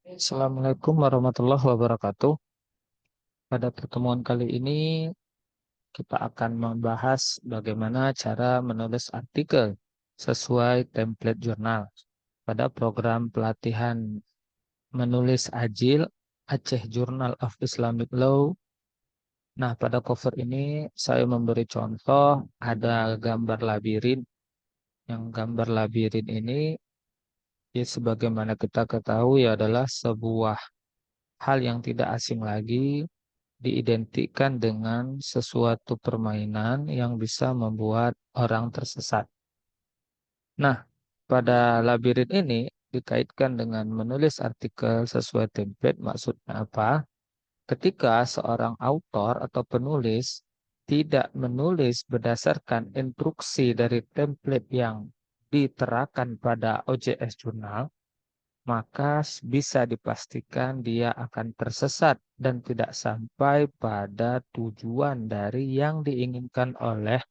Assalamualaikum warahmatullahi wabarakatuh. Pada pertemuan kali ini kita akan membahas bagaimana cara menulis artikel sesuai template jurnal pada program pelatihan menulis Ajil Aceh Journal of Islamic Law. Nah, pada cover ini saya memberi contoh ada gambar labirin. Yang gambar labirin ini ya sebagaimana kita ketahui adalah sebuah hal yang tidak asing lagi diidentikan dengan sesuatu permainan yang bisa membuat orang tersesat. Nah, pada labirin ini dikaitkan dengan menulis artikel sesuai template. Maksudnya apa? Ketika seorang autor atau penulis tidak menulis berdasarkan instruksi dari template yang diterakan pada OJS Jurnal, maka bisa dipastikan dia akan tersesat dan tidak sampai pada tujuan dari yang diinginkan oleh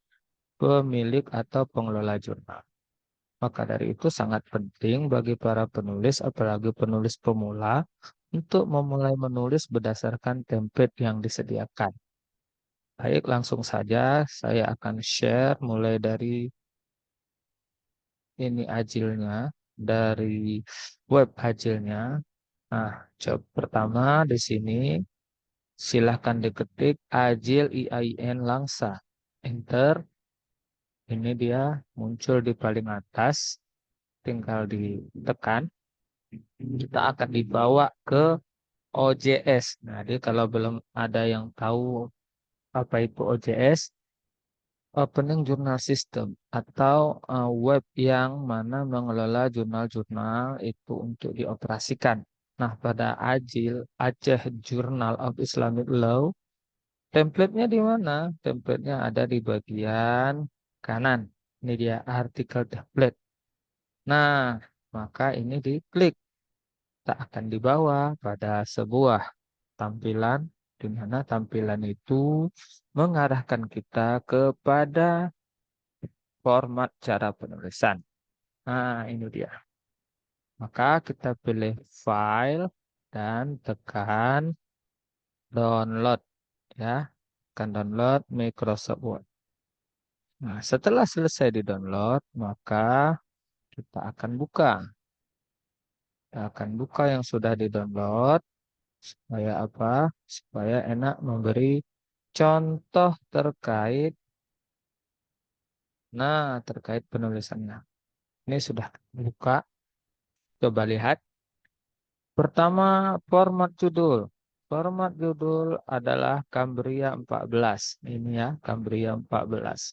pemilik atau pengelola jurnal. Maka dari itu sangat penting bagi para penulis, apalagi penulis pemula, untuk memulai menulis berdasarkan template yang disediakan. Baik, langsung saja saya akan share mulai dari ini ajilnya, dari web ajilnya. Nah, coba pertama di sini silahkan diketik Ajil IAIN Langsa. Enter. Ini dia muncul di paling atas. Tinggal ditekan. Kita akan dibawa ke OJS. Nah, jadi kalau belum ada yang tahu apa itu OJS, Opening Journal System atau web yang mana mengelola jurnal-jurnal itu untuk dioperasikan. Nah, pada Ajil Aceh Journal of Islamic Law, template-nya di mana? Template-nya ada di bagian kanan. Ini dia artikel template. Nah, maka ini diklik. Tak akan dibawa pada sebuah tampilan di mana tampilan itu mengarahkan kita kepada format cara penulisan. Nah, ini dia. Maka kita pilih file dan tekan download ya. Tekan download Microsoft Word. Nah, setelah selesai di-download, maka kita akan buka. Kita akan buka yang sudah di-download. Supaya apa? Supaya enak memberi contoh terkait. Nah, terkait penulisannya. Ini sudah buka. Coba lihat. Pertama, format judul. Format judul adalah Cambria 14. Ini ya, Cambria 14.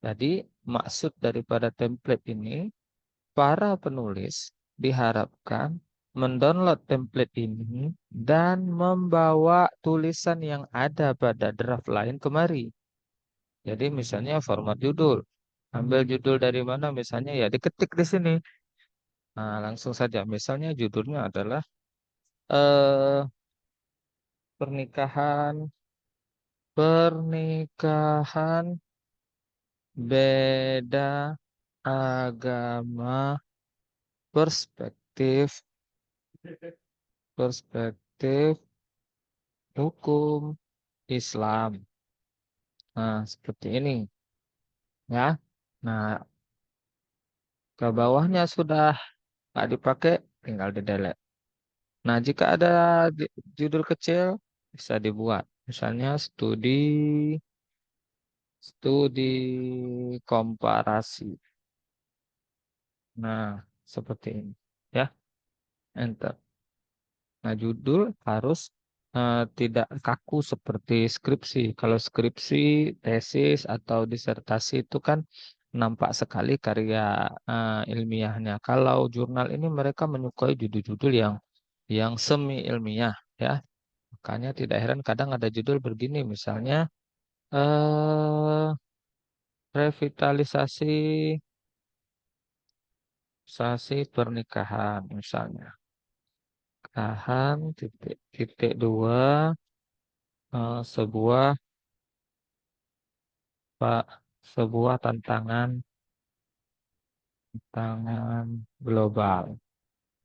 Jadi, maksud daripada template ini, para penulis diharapkan mendownload template ini dan membawa tulisan yang ada pada draft lain kemari. Jadi misalnya format judul. Ambil judul dari mana misalnya ya diketik di sini. Nah, langsung saja. Misalnya judulnya adalah eh pernikahan pernikahan beda agama perspektif perspektif hukum Islam. Nah, seperti ini ya. Nah, ke bawahnya sudah nggak dipakai, tinggal di delete. Nah, jika ada judul kecil bisa dibuat. Misalnya studi komparasi. Nah, seperti ini ya. Enter. Nah, judul harus tidak kaku seperti skripsi. Kalau skripsi, tesis, atau disertasi itu kan nampak sekali karya ilmiahnya. Kalau jurnal ini mereka menyukai judul-judul yang semi ilmiah, ya. Makanya tidak heran kadang ada judul begini, misalnya eh revitalisasi sasi pernikahan, misalnya. Pernikahan titik titik dua sebuah Pak, sebuah tantangan global.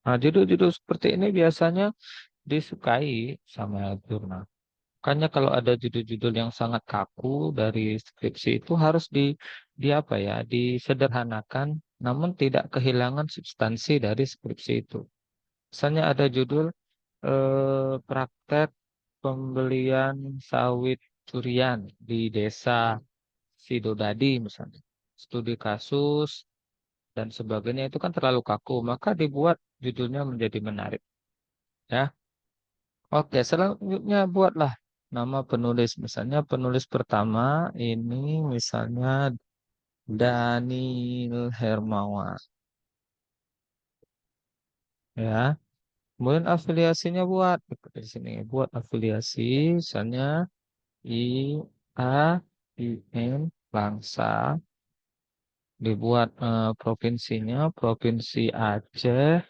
Nah, judul-judul seperti ini biasanya disukai sama jurnal. Makanya kalau ada judul-judul yang sangat kaku dari skripsi itu harus di apa ya, disederhanakan, namun tidak kehilangan substansi dari skripsi itu. Misalnya ada judul praktek pembelian sawit curian di desa Sidodadi misalnya. Studi kasus dan sebagainya itu kan terlalu kaku, maka dibuat judulnya menjadi menarik. Ya, oke, selanjutnya buatlah nama penulis. Misalnya penulis pertama ini misalnya Daniel Hermawan, ya. Kemudian afiliasinya buat di sini, buat afiliasi, misalnya I A I N Bangsa, dibuat provinsinya Provinsi Aceh,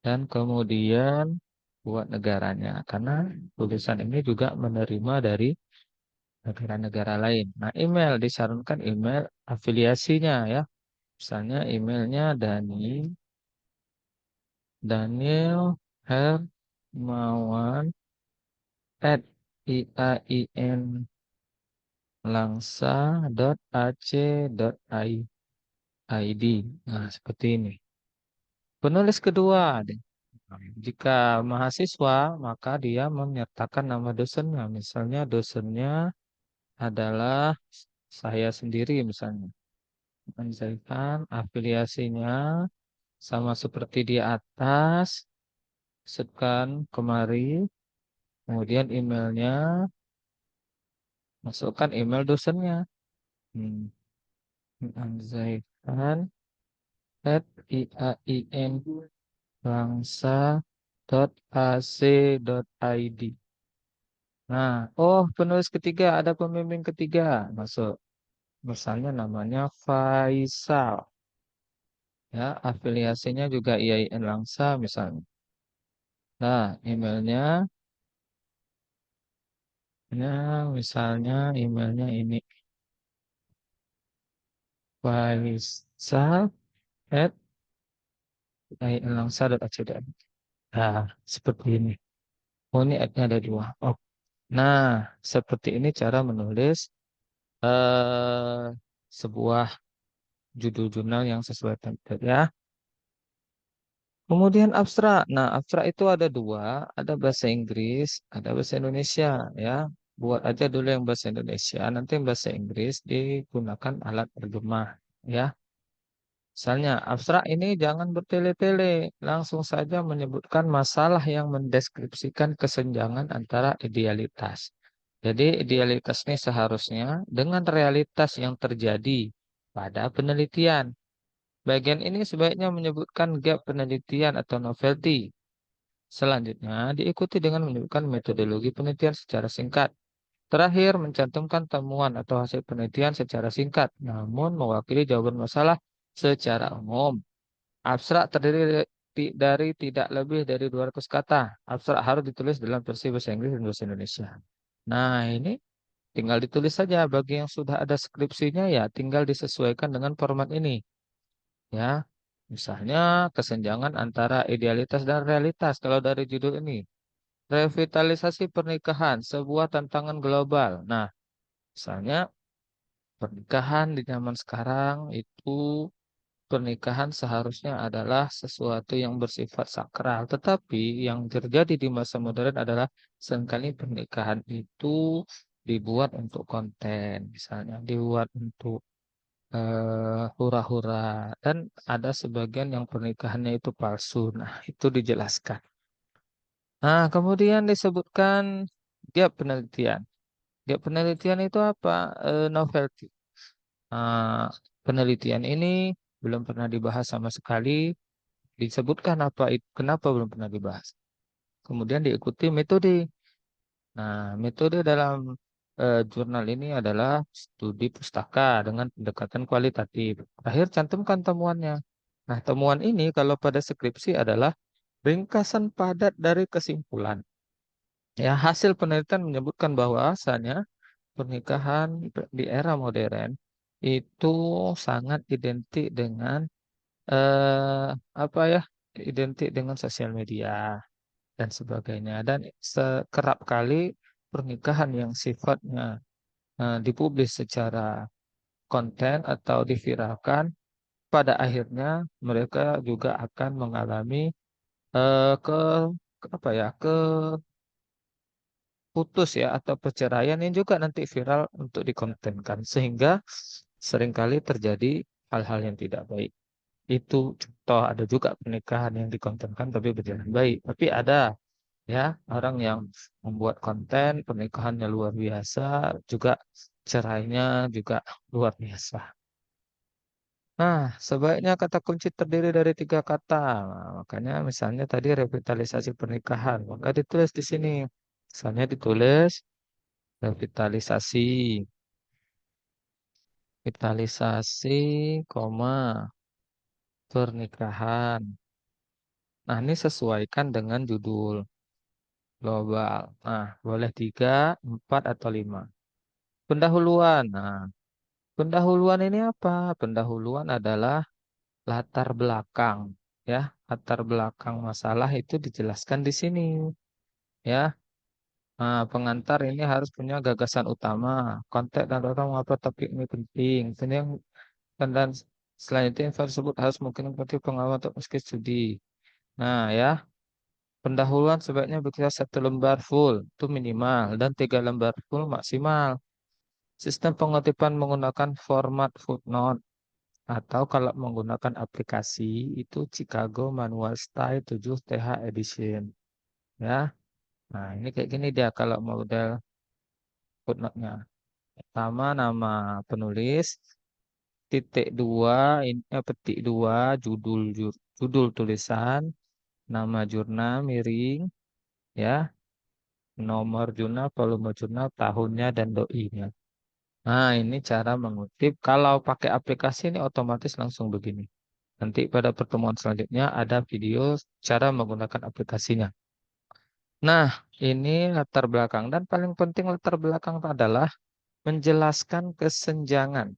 dan kemudian buat negaranya, karena tulisan ini juga menerima dari negara-negara lain. Nah, email disarankan email afiliasinya ya. Misalnya emailnya Daniel Hermawan at iainlangsa.ac.id. Nah, seperti ini. Penulis kedua, jika mahasiswa, maka dia menyertakan nama dosennya. Misalnya dosennya adalah saya sendiri misalnya. Menjelaskan afiliasinya sama seperti di atas, sekan kemari, kemudian emailnya, masukkan email dosennya. Hmm. Anzaitan at iain bangsa.ac.id. Nah, oh penulis ketiga, ada pembimbing ketiga masuk. Misalnya namanya Faisal. Ya, afiliasinya juga IAIN Langsa misalnya. Nah, emailnya, misalnya emailnya ini Faisal at iainlangsa.ac.id. Nah, seperti ini. Oh, ini ad-nya ada dua. Oh, nah, seperti ini cara menulis eh sebuah judul jurnal yang sesuai template ya. Kemudian abstrak. Nah, abstrak itu ada dua, ada bahasa Inggris, ada bahasa Indonesia ya. Buat aja dulu yang bahasa Indonesia, nanti yang bahasa Inggris digunakan alat terjemah ya. Misalnya, abstrak ini jangan bertele-tele, langsung saja menyebutkan masalah yang mendeskripsikan kesenjangan antara idealitas. Jadi, idealitas ini seharusnya dengan realitas yang terjadi pada penelitian. Bagian ini sebaiknya menyebutkan gap penelitian atau novelty. Selanjutnya, diikuti dengan menyebutkan metodologi penelitian secara singkat. Terakhir, mencantumkan temuan atau hasil penelitian secara singkat, namun mewakili jawaban masalah secara umum. Abstrak terdiri dari tidak lebih dari 200 kata. Abstrak harus ditulis dalam versi bahasa Inggris dan bahasa Indonesia. Nah, ini tinggal ditulis saja. Bagi yang sudah ada skripsinya, ya tinggal disesuaikan dengan format ini. Ya, misalnya kesenjangan antara idealitas dan realitas. Kalau dari judul ini, revitalisasi pernikahan, sebuah tantangan global. Nah, misalnya pernikahan di zaman sekarang itu pernikahan seharusnya adalah sesuatu yang bersifat sakral. Tetapi yang terjadi di masa modern adalah seringkali pernikahan itu dibuat untuk konten, misalnya dibuat untuk hura-hura, dan ada sebagian yang pernikahannya itu palsu. Nah, itu dijelaskan. Nah, kemudian disebutkan gap penelitian. Gap penelitian itu apa? Novelty. Nah, penelitian ini belum pernah dibahas sama sekali. Disebutkan apa itu, kenapa belum pernah dibahas. Kemudian diikuti metode. Nah, metode dalam jurnal ini adalah studi pustaka dengan pendekatan kualitatif. Terakhir, cantumkan temuannya. Nah, temuan ini kalau pada skripsi adalah ringkasan padat dari kesimpulan. Ya, hasil penelitian menyebutkan bahwasanya pernikahan di era modern itu sangat identik dengan apa ya? identik dengan sosial media dan sebagainya. Dan sekerap kali pernikahan yang sifatnya dipublis secara konten atau diviralkan, pada akhirnya mereka juga akan mengalami eh, ke, apa ya, putus ya atau perceraian yang juga nanti viral untuk dikontenkan, sehingga seringkali terjadi hal-hal yang tidak baik. Itu contoh, ada juga pernikahan yang dikontenkan tapi berjalan baik. Tapi ada ya orang yang membuat konten pernikahannya luar biasa, juga cerainya juga luar biasa. Nah, sebaiknya kata kunci terdiri dari tiga kata. Nah, makanya misalnya tadi revitalisasi pernikahan, maka ditulis di sini. Misalnya ditulis revitalisasi, revitalisasi, koma, pernikahan. Nah, ini sesuaikan dengan judul global. Nah, boleh tiga, empat, atau lima. Pendahuluan. Nah, pendahuluan ini apa? Pendahuluan adalah latar belakang. Ya, latar belakang masalah itu dijelaskan di sini. Ya, nah, pengantar ini harus punya gagasan utama, konteks dan latar mengapa topik ini penting. Ini yang dan selain itu info tersebut harus mungkin seperti pengalaman untuk meski studi. Nah, ya, pendahuluan sebaiknya berkisar satu lembar full itu minimal dan tiga lembar full maksimal. Sistem pengutipan menggunakan format footnote atau kalau menggunakan aplikasi itu Chicago Manual Style 7 TH Edition. Ya, nah ini kayak gini dia kalau model footnote-nya. Pertama nama penulis, titik dua, ini petik dua, judul tulisan, nama jurnal miring, ya, nomor jurnal, volume jurnal, tahunnya dan doinya. Nah, ini cara mengutip. Kalau pakai aplikasi ini otomatis langsung begini. Nanti pada pertemuan selanjutnya ada video cara menggunakan aplikasinya. Nah, ini latar belakang dan paling penting latar belakang adalah menjelaskan kesenjangan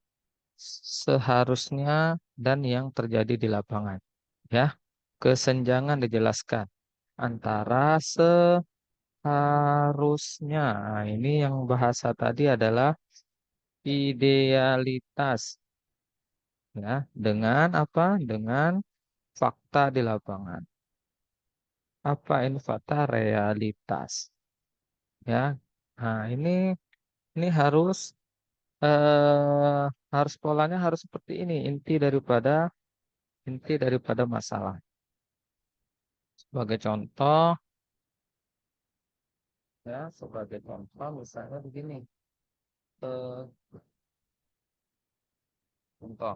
seharusnya dan yang terjadi di lapangan. Ya, kesenjangan dijelaskan antara seharusnya. Nah, ini yang bahasa tadi adalah idealitas, ya, dengan apa? Dengan fakta di lapangan. Apa ini fakta realitas? Ya, nah ini eh, harus polanya harus seperti ini. Inti daripada masalah. Sebagai contoh, ya, sebagai contoh misalnya begini. Eh, contoh,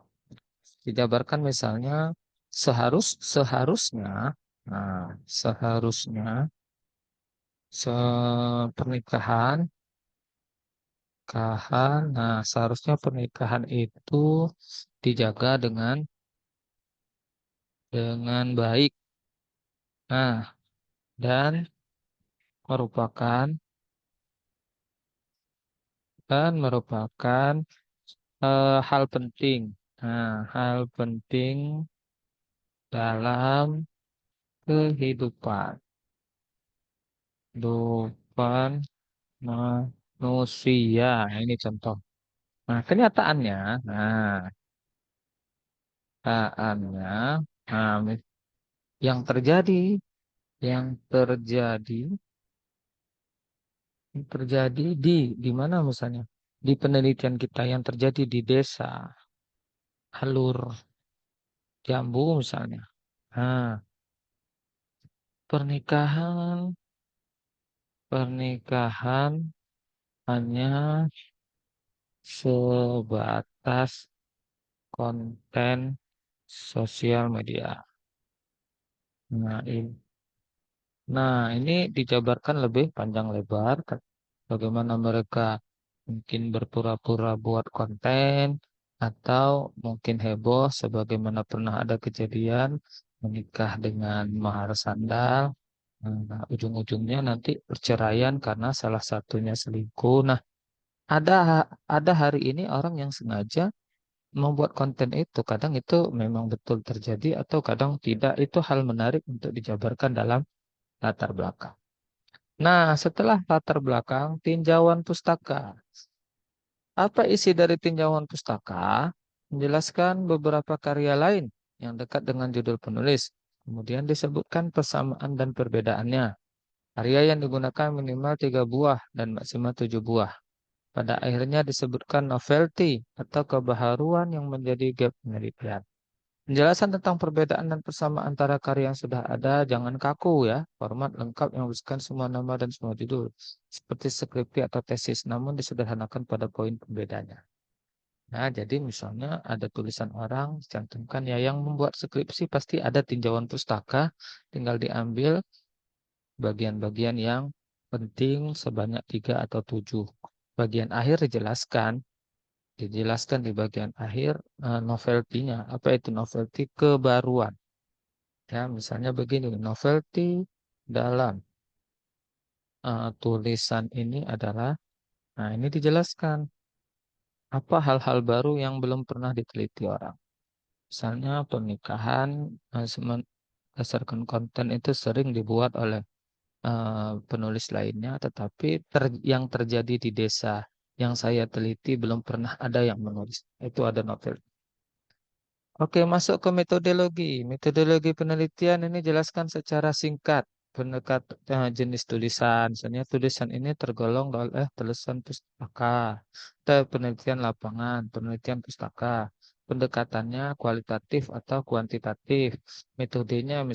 dijabarkan misalnya seharusnya, nah, seharusnya pernikahan, seharusnya pernikahan itu dijaga dengan baik. Nah, dan merupakan merupakan hal penting. Nah, hal penting dalam kehidupan kehidupan manusia. Nah, ini contoh. Nah, kenyataannya, nah, yang terjadi, yang terjadi, yang terjadi di mana misalnya? Di penelitian kita yang terjadi di desa Alur Jambu misalnya. Nah, pernikahan, pernikahan hanya sebatas konten sosial media. Nah, ini dijabarkan lebih panjang lebar. Bagaimana mereka mungkin berpura-pura buat konten atau mungkin heboh sebagaimana pernah ada kejadian menikah dengan mahar sandal. Nah, ujung-ujungnya nanti perceraian karena salah satunya selingkuh. Nah, ada ada hari ini orang yang sengaja membuat konten itu kadang itu memang betul terjadi atau kadang tidak. Itu hal menarik untuk dijabarkan dalam latar belakang. Nah, setelah latar belakang, tinjauan pustaka. Apa isi dari tinjauan pustaka? Menjelaskan beberapa karya lain yang dekat dengan judul penulis. Kemudian disebutkan persamaan dan perbedaannya. Karya yang digunakan minimal 3 buah dan maksimal 7 buah. Pada akhirnya disebutkan novelty atau kebaharuan yang menjadi gap penelitian. Penjelasan tentang perbedaan dan persamaan antara karya yang sudah ada, jangan kaku ya. Format lengkap yang berisikan semua nama dan semua judul. Seperti skripsi atau tesis, namun disederhanakan pada poin pembedanya. Nah, jadi misalnya ada tulisan orang, cantumkan ya yang membuat skripsi pasti ada tinjauan pustaka, tinggal diambil bagian-bagian yang penting sebanyak 3 atau 7. Bagian akhir dijelaskan di bagian akhir novelty-nya. Apa itu novelty? Kebaruan. Ya, misalnya begini, novelty dalam tulisan ini adalah, nah ini dijelaskan apa hal-hal baru yang belum pernah diteliti orang. Misalnya pernikahan berdasarkan konten itu sering dibuat oleh penulis lainnya, tetapi yang terjadi di desa yang saya teliti belum pernah ada yang menulis. Itu ada novel. Oke, masuk ke metodologi. Metodologi penelitian ini jelaskan secara singkat pendekat jenis tulisan. Misalnya tulisan ini tergolong oleh tulisan pustaka, atau penelitian lapangan, penelitian pustaka. Pendekatannya kualitatif atau kuantitatif. Metodenya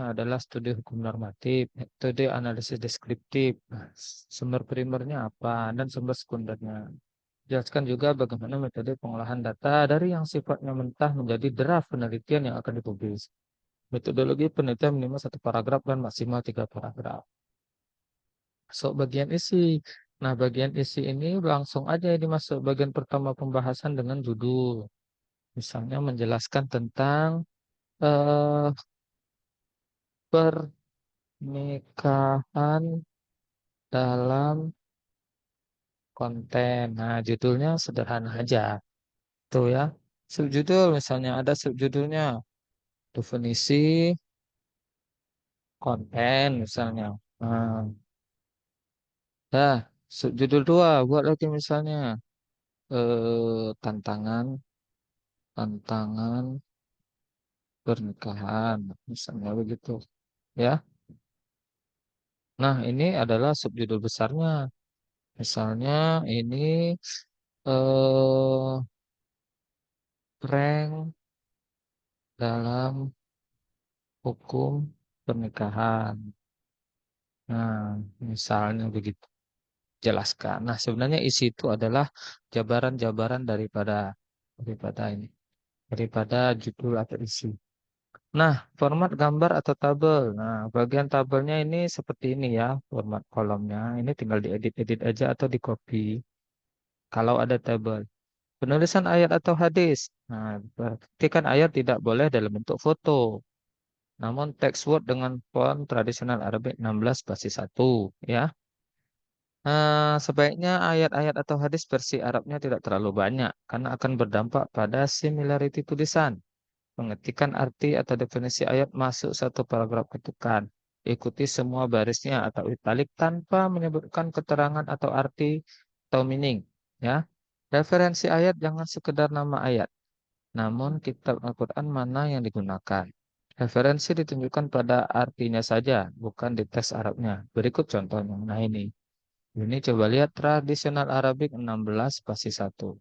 adalah studi hukum normatif, metode analisis deskriptif. Nah, sumber primernya apa dan sumber sekundernya. Jelaskan juga bagaimana metode pengolahan data dari yang sifatnya mentah menjadi draft penelitian yang akan dipublis. Metodologi penelitian minimal 1 paragraf dan maksimal 3 paragraf. Masuk bagian isi. Nah, bagian isi ini langsung aja dimasuk bagian pertama pembahasan dengan judul. Misalnya menjelaskan tentang eh, pernikahan dalam konten. Nah, judulnya sederhana aja. Tuh ya. Subjudul misalnya ada subjudulnya. Definisi konten misalnya. Nah, dah subjudul 2 buat lagi misalnya tantangan tantangan pernikahan misalnya begitu ya. Nah, ini adalah subjudul besarnya. Misalnya ini eh prank dalam hukum pernikahan. Nah, misalnya begitu. Jelaskan. Nah, sebenarnya isi itu adalah jabaran-jabaran daripada ini, daripada judul atau isi. Nah, format gambar atau tabel. Nah, bagian tabelnya ini seperti ini ya, format kolomnya. Ini tinggal diedit-edit aja atau di-copy kalau ada tabel. Penulisan ayat atau hadis. Nah, berarti kan ayat tidak boleh dalam bentuk foto. Namun text word dengan font tradisional Arabic 16 spasi 1 ya. Sebaiknya ayat-ayat atau hadis versi Arabnya tidak terlalu banyak karena akan berdampak pada similarity tulisan. Pengetikan arti atau definisi ayat masuk 1 paragraf ketukan. Ikuti semua barisnya atau italik tanpa menyebutkan keterangan atau arti atau meaning. Ya, referensi ayat jangan sekedar nama ayat, namun kitab Al-Quran mana yang digunakan. Referensi ditunjukkan pada artinya saja, bukan di teks Arabnya. Berikut contohnya. Nah ini coba lihat tradisional Arabik 16 spasi 1.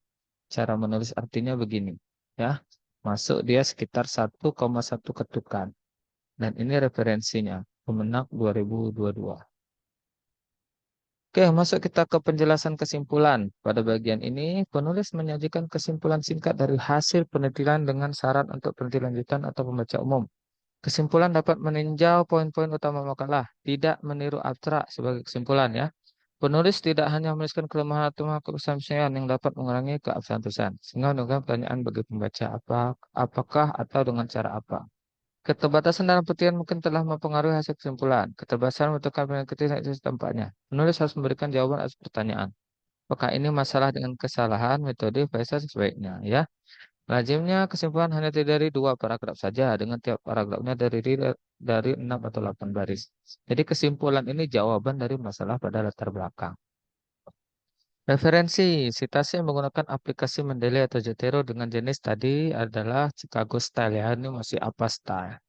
Cara menulis artinya begini. Ya, masuk dia sekitar 1,1 ketukan. Dan ini referensinya. Kemenak 2022. Oke, masuk kita ke penjelasan kesimpulan. Pada bagian ini, penulis menyajikan kesimpulan singkat dari hasil penelitian dengan syarat untuk penelitian lanjutan atau pembaca umum. Kesimpulan dapat meninjau poin-poin utama makalah, tidak meniru abstrak sebagai kesimpulan ya. Penulis tidak hanya menuliskan kelemahan atau kesaksian yang dapat mengurangi keabsahan tulisan, sehingga menimbulkan pertanyaan bagi pembaca apakah atau dengan cara apa. Keterbatasan dalam petikan mungkin telah mempengaruhi hasil kesimpulan. Keterbatasan menentukan penelitian itu tempatnya. Penulis harus memberikan jawaban atas pertanyaan. Apakah ini masalah dengan kesalahan metode versus sebaiknya ya? Lazimnya kesimpulan hanya terdiri dari dua paragraf saja dengan tiap paragrafnya dari 6 atau 8 baris. Jadi kesimpulan ini jawaban dari masalah pada latar belakang. Referensi, citasi yang menggunakan aplikasi Mendeley atau Zotero dengan jenis tadi adalah Chicago Style ya. Ini masih apa style?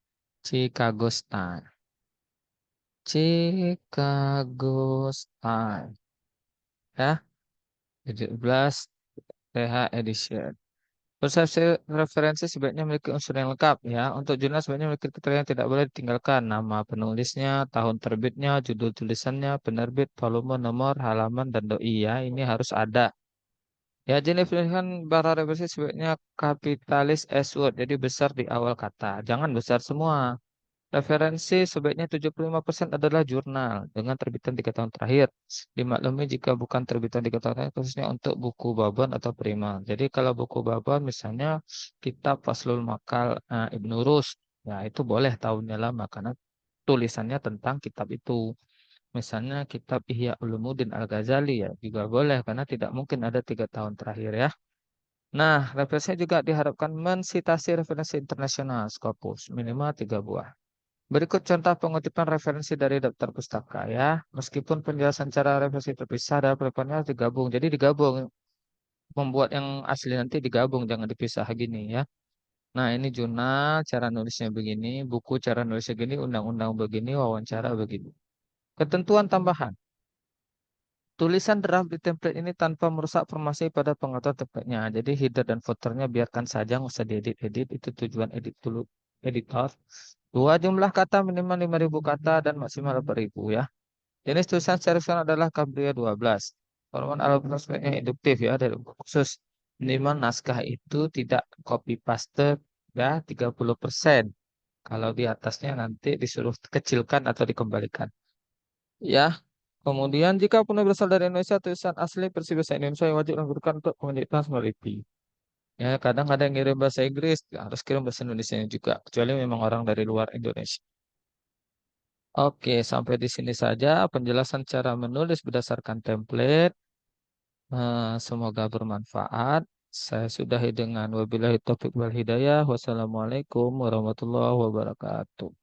Chicago Style. Chicago Style. Ya, 17 TH Edition. Persepsi referensi sebaiknya memiliki unsur yang lengkap ya. Untuk jurnal sebaiknya memiliki kriteria yang tidak boleh ditinggalkan. Nama penulisnya, tahun terbitnya, judul tulisannya, penerbit, volume, nomor, halaman, dan doi ya. Ini harus ada. Ya, jenis pilihan bara referensi sebaiknya kapitalis S word. Jadi besar di awal kata. Jangan besar semua. Referensi sebaiknya 75% adalah jurnal dengan terbitan 3 tahun terakhir. Dimaklumi jika bukan terbitan 3 tahun terakhir, khususnya untuk buku babon atau primer. Jadi kalau buku babon misalnya kitab Faslul Makal Ibnu Rus, ya itu boleh tahunnya lama karena tulisannya tentang kitab itu. Misalnya kitab Ihya Ulumuddin Al-Ghazali ya juga boleh karena tidak mungkin ada 3 tahun terakhir ya. Nah, referensinya juga diharapkan mensitasi referensi internasional Scopus minimal 3 buah. Berikut contoh pengutipan referensi dari daftar pustaka ya. Meskipun penjelasan cara referensi terpisah dalam pelaporannya harus digabung. Jadi digabung. Membuat yang asli nanti digabung, jangan dipisah gini ya. Nah ini jurnal, cara nulisnya begini. Buku cara nulisnya begini, undang-undang begini, wawancara begini. Ketentuan tambahan. Tulisan draft di template ini tanpa merusak formasi pada pengaturan template-nya. Jadi header dan footernya biarkan saja, nggak usah diedit-edit. Itu tujuan edit dulu editor. Dua jumlah kata minimal 5.000 kata dan maksimal 8.000 ya. Jenis tulisan secara visual adalah Cabria 12. Format alfabetnya induktif ya dari buku khusus. Minimal naskah itu tidak copy paste ya 30%. Kalau di atasnya nanti disuruh kecilkan atau dikembalikan. Ya, kemudian jika penulis berasal dari Indonesia, tulisan asli versi bahasa Indonesia yang wajib digunakan untuk penyitaan meliti. Ya, kadang ada yang ngirim bahasa Inggris, harus kirim bahasa Indonesia juga, kecuali memang orang dari luar Indonesia. Oke, sampai di sini saja penjelasan cara menulis berdasarkan template. Semoga bermanfaat. Saya sudahi dengan wabillahi taufiq wal hidayah. Wassalamualaikum warahmatullahi wabarakatuh.